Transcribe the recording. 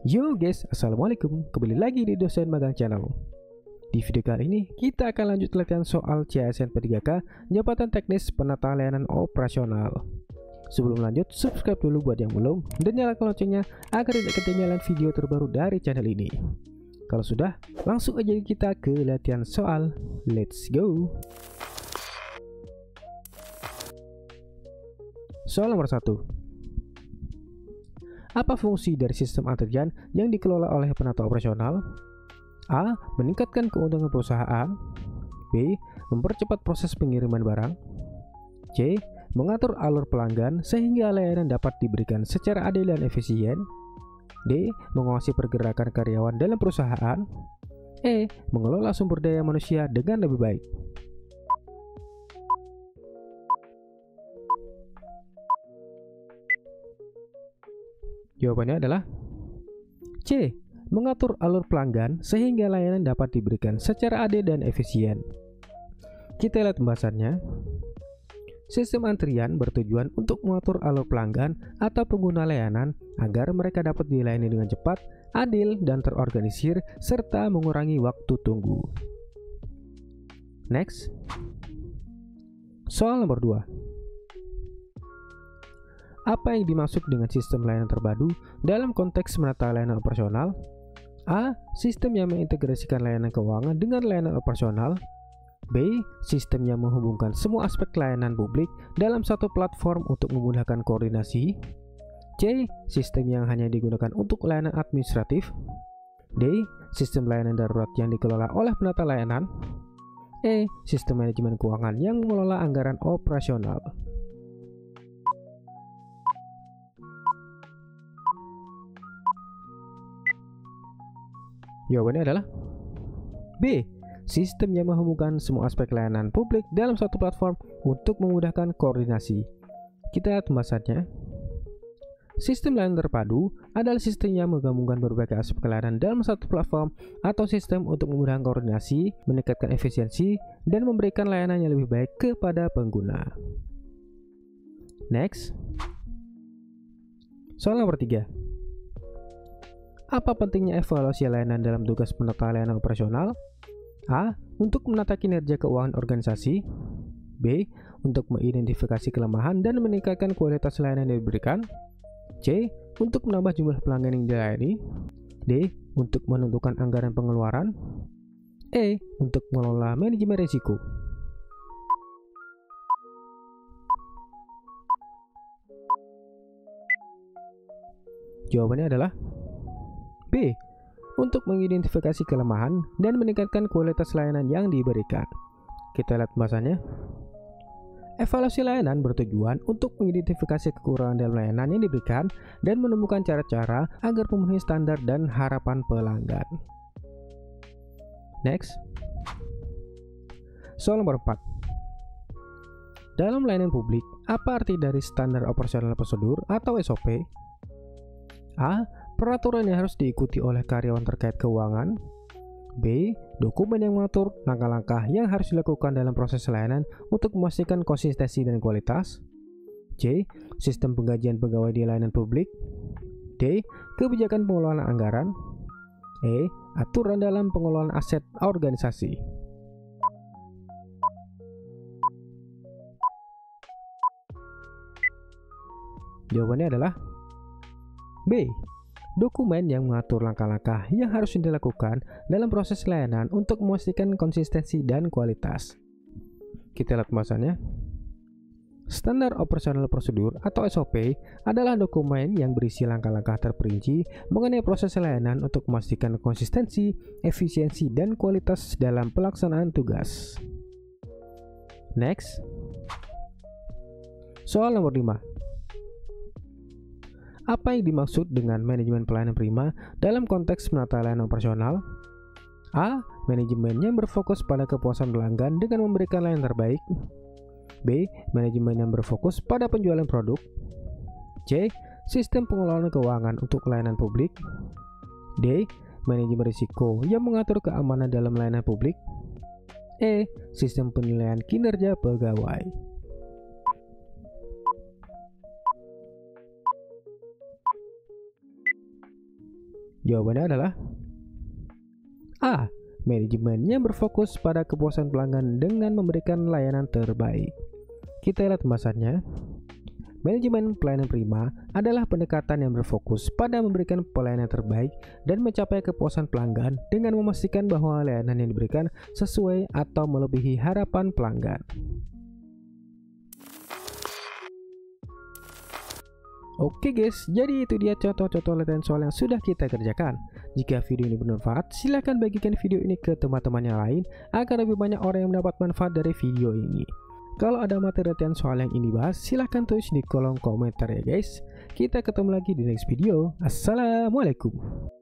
Yo guys, assalamualaikum. Kembali lagi di Dosen Magang Channel. Di video kali ini kita akan lanjut latihan soal CASN P3K Jabatan Teknis Penata Layanan Operasional. Sebelum lanjut, subscribe dulu buat yang belum dan nyalakan loncengnya agar tidak ketinggalan video terbaru dari channel ini. Kalau sudah, langsung aja kita ke latihan soal. Let's go. Soal nomor 1. Apa fungsi dari sistem antrian yang dikelola oleh penata operasional? A. Meningkatkan keuntungan perusahaan. B. Mempercepat proses pengiriman barang. C. Mengatur alur pelanggan sehingga layanan dapat diberikan secara adil dan efisien. D. Mengawasi pergerakan karyawan dalam perusahaan. E. Mengelola sumber daya manusia dengan lebih baik. Jawabannya adalah C. Mengatur alur pelanggan sehingga layanan dapat diberikan secara adil dan efisien. Kita lihat pembahasannya. Sistem antrian bertujuan untuk mengatur alur pelanggan atau pengguna layanan agar mereka dapat dilayani dengan cepat, adil, dan terorganisir, serta mengurangi waktu tunggu. Next. Soal nomor 2. Apa yang dimaksud dengan sistem layanan terpadu dalam konteks menata layanan operasional? A. Sistem yang mengintegrasikan layanan keuangan dengan layanan operasional. B. Sistem yang menghubungkan semua aspek layanan publik dalam satu platform untuk memudahkan koordinasi. C. Sistem yang hanya digunakan untuk layanan administratif. D. Sistem layanan darurat yang dikelola oleh penata layanan. E. Sistem manajemen keuangan yang mengelola anggaran operasional. Jawabannya adalah B. Sistem yang menghubungkan semua aspek layanan publik dalam satu platform untuk memudahkan koordinasi. Kita lihat pembahasannya. Sistem layanan terpadu adalah sistem yang menggabungkan berbagai aspek layanan dalam satu platform atau sistem untuk memudahkan koordinasi, meningkatkan efisiensi, dan memberikan layanan yang lebih baik kepada pengguna. Next. Soal nomor 3. Apa pentingnya evaluasi layanan dalam tugas penata layanan operasional? A. Untuk menata kinerja keuangan organisasi. B. Untuk mengidentifikasi kelemahan dan meningkatkan kualitas layanan yang diberikan. C. Untuk menambah jumlah pelanggan yang dilayani. D. Untuk menentukan anggaran pengeluaran. E. Untuk mengelola manajemen risiko. Jawabannya adalah B. Untuk mengidentifikasi kelemahan dan meningkatkan kualitas layanan yang diberikan. Kita lihat pembahasannya. Evaluasi layanan bertujuan untuk mengidentifikasi kekurangan dalam layanan yang diberikan dan menemukan cara-cara agar memenuhi standar dan harapan pelanggan. Next. Soal nomor 4. Dalam layanan publik, apa arti dari standar operasional prosedur atau SOP? A. Peraturan yang harus diikuti oleh karyawan terkait keuangan. B. Dokumen yang mengatur langkah-langkah yang harus dilakukan dalam proses layanan untuk memastikan konsistensi dan kualitas. C. Sistem penggajian pegawai di layanan publik. D. Kebijakan pengelolaan anggaran. E. Aturan dalam pengelolaan aset organisasi. Jawabannya adalah B. Dokumen yang mengatur langkah-langkah yang harus dilakukan dalam proses layanan untuk memastikan konsistensi dan kualitas. Kita lihat pembahasannya. Standar operasional prosedur atau SOP adalah dokumen yang berisi langkah-langkah terperinci mengenai proses layanan untuk memastikan konsistensi, efisiensi, dan kualitas dalam pelaksanaan tugas. Next. Soal nomor 5. Apa yang dimaksud dengan manajemen pelayanan prima dalam konteks menata layanan operasional? A. Manajemen yang berfokus pada kepuasan pelanggan dengan memberikan layanan terbaik. B. Manajemen yang berfokus pada penjualan produk. C. Sistem pengelolaan keuangan untuk layanan publik. D. Manajemen risiko yang mengatur keamanan dalam layanan publik. E. Sistem penilaian kinerja pegawai. Jawabannya adalah A. Manajemen yang berfokus pada kepuasan pelanggan dengan memberikan layanan terbaik. Kita lihat pembahasannya. Manajemen pelayanan prima adalah pendekatan yang berfokus pada memberikan pelayanan terbaik dan mencapai kepuasan pelanggan dengan memastikan bahwa layanan yang diberikan sesuai atau melebihi harapan pelanggan. Oke guys, jadi itu dia contoh-contoh latihan soal yang sudah kita kerjakan. Jika video ini bermanfaat, silahkan bagikan video ini ke teman-teman yang lain agar lebih banyak orang yang mendapat manfaat dari video ini. Kalau ada materi latihan soal yang ini bahas, silahkan tulis di kolom komentar ya guys. Kita ketemu lagi di next video. Assalamualaikum.